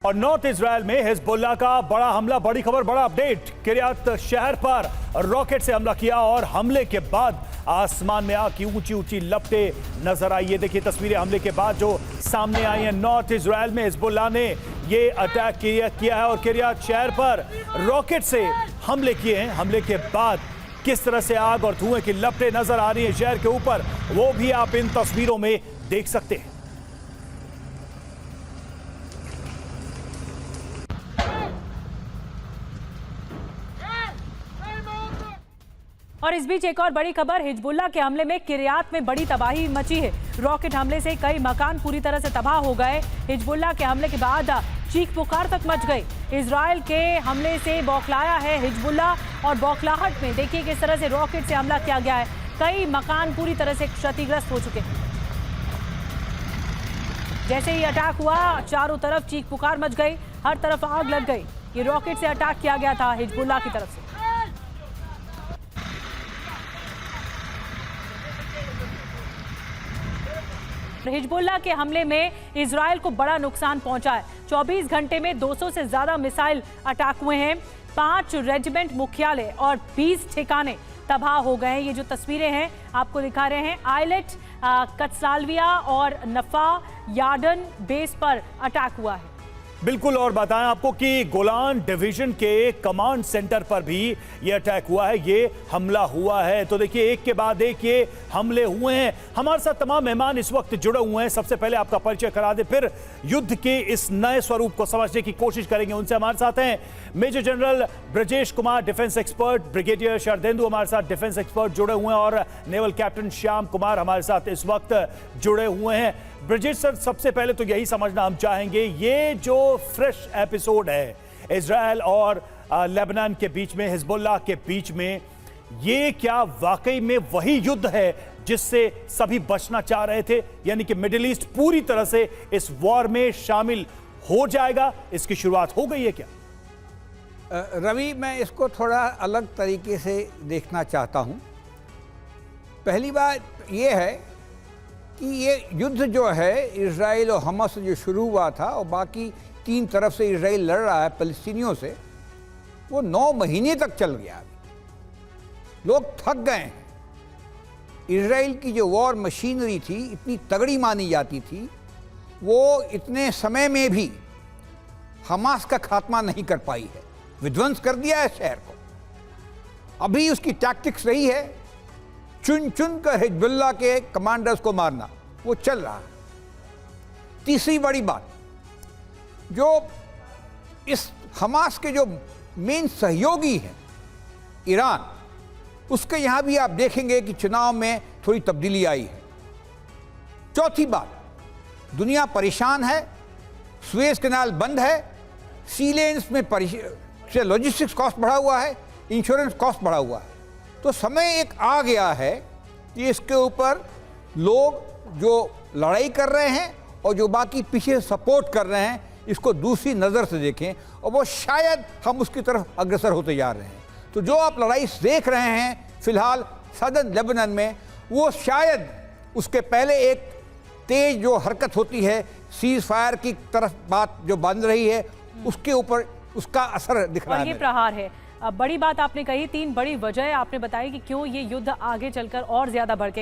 और north Israel में Hezbollah का बड़ा हमला, बड़ी खबर, बड़ा अपडेट। किरियात शहर पर रॉकेट से हमला किया और हमले के बाद आसमान में आग की ऊंची ऊंची लपटें नजर आई। ये देखिए तस्वीरें हमले के बाद जो सामने आई हैं। नॉर्थ इजराइल में हिजबुल्लाह ने ये अटैक किया है और किरियात शहर पर रॉकेट से हमले किए हैं। हमले के बाद किस तरह से आग और धुएं की लपटें नजर आ रही है शहर के ऊपर, वो भी आप इन तस्वीरों में देख सकते हैं। और इस बीच एक और बड़ी खबर, हिजबुल्लाह के हमले में किरियात में बड़ी तबाही मची है। रॉकेट हमले से कई मकान पूरी तरह से तबाह हो गए। हिजबुल्लाह के हमले के बाद चीख पुकार तक मच गई। इजराइल के हमले से बौखलाया है हिजबुल्लाह और बौखलाहट में देखिए किस तरह से रॉकेट से हमला किया गया है। कई मकान पूरी तरह से क्षतिग्रस्त हो चुके हैं। जैसे ही अटैक हुआ चारों तरफ चीख पुकार मच गई, हर तरफ आग लग गई। ये रॉकेट से अटैक किया गया था हिजबुल्लाह की तरफ से। हिजबुल्लाह के हमले में इजराइल को बड़ा नुकसान पहुंचा है। 24 घंटे में 200 से ज्यादा मिसाइल अटैक हुए हैं। 5 रेजिमेंट मुख्यालय और 20 ठिकाने तबाह हो गए हैं। ये जो तस्वीरें हैं आपको दिखा रहे हैं, आइलेट, कत्सालविया और नफा यार्डन बेस पर अटैक हुआ है। बिल्कुल, और बताएं आपको कि गोलान डिवीजन के कमांड सेंटर पर भी ये अटैक हुआ है, ये हमला हुआ है। तो देखिए एक के बाद एक ये हमले हुए हैं। हमारे साथ तमाम मेहमान इस वक्त जुड़े हुए हैं। सबसे पहले आपका परिचय करा दे, फिर युद्ध के इस नए स्वरूप को समझने की कोशिश करेंगे। उनसे हमारे साथ हैं major general Brajesh Kumar, defence expert, brigadier Sharadendu हमारे साथ डिफेंस एक्सपर्ट जुड़े हुए हैं, और नेवल कैप्टन श्याम कुमार हमारे साथ इस वक्त जुड़े हुए हैं। ब्रिजेश सर, सबसे पहले तो यही समझना हम चाहेंगे, ये जो फ्रेश एपिसोड है इजराइल और लेबनान के बीच में, हिजबुल्लाह के बीच में, ये क्या वाकई में वही युद्ध है जिससे सभी बचना चाह रहे थे? यानी कि मिडिल ईस्ट पूरी तरह से इस वॉर में शामिल हो जाएगा, इसकी शुरुआत हो गई है क्या? रवि, मैं इसको थोड़ा अलग तरीके से देखना चाहता हूं। पहली बात यह है कि ये युद्ध जो है इजराइल और हमास से जो शुरू हुआ था और बाकी 3 तरफ से इजराइल लड़ रहा है फलस्तीनियों से, वो 9 महीने तक चल गया। लोग थक गए हैं। इजराइल की जो वॉर मशीनरी थी इतनी तगड़ी मानी जाती थी, वो इतने समय में भी हमास का खात्मा नहीं कर पाई है। विध्वंस कर दिया है शहर को। अभी उसकी टैक्टिक्स रही है चुन चुन कर हिजबुल्लाह के कमांडर्स को मारना, वो चल रहा है। तीसरी बड़ी बात, जो इस हमास के जो मेन सहयोगी हैं ईरान, उसके यहां भी आप देखेंगे कि चुनाव में थोड़ी तब्दीली आई है। चौथी बात, दुनिया परेशान है, सुएज कैनाल बंद है, सी लेन्स में लॉजिस्टिक्स कॉस्ट बढ़ा हुआ है, इंश्योरेंस कॉस्ट बढ़ा हुआ है। तो समय एक आ गया है कि इसके ऊपर लोग जो लड़ाई कर रहे हैं और जो बाकी पीछे सपोर्ट कर रहे हैं, इसको दूसरी नज़र से देखें, और वो शायद हम उसकी तरफ अग्रसर होते जा रहे हैं। तो जो आप लड़ाई देख रहे हैं फिलहाल सदर्न लेबनान में, वो शायद उसके पहले एक तेज जो हरकत होती है सीज फायर की तरफ बात जो बन रही है, उसके ऊपर उसका असर दिख रहा है। ये प्रहार है। बड़ी बात आपने कही, 3 बड़ी वजह आपने बताई कि क्यों ये युद्ध आगे चलकर और ज्यादा बढ़ के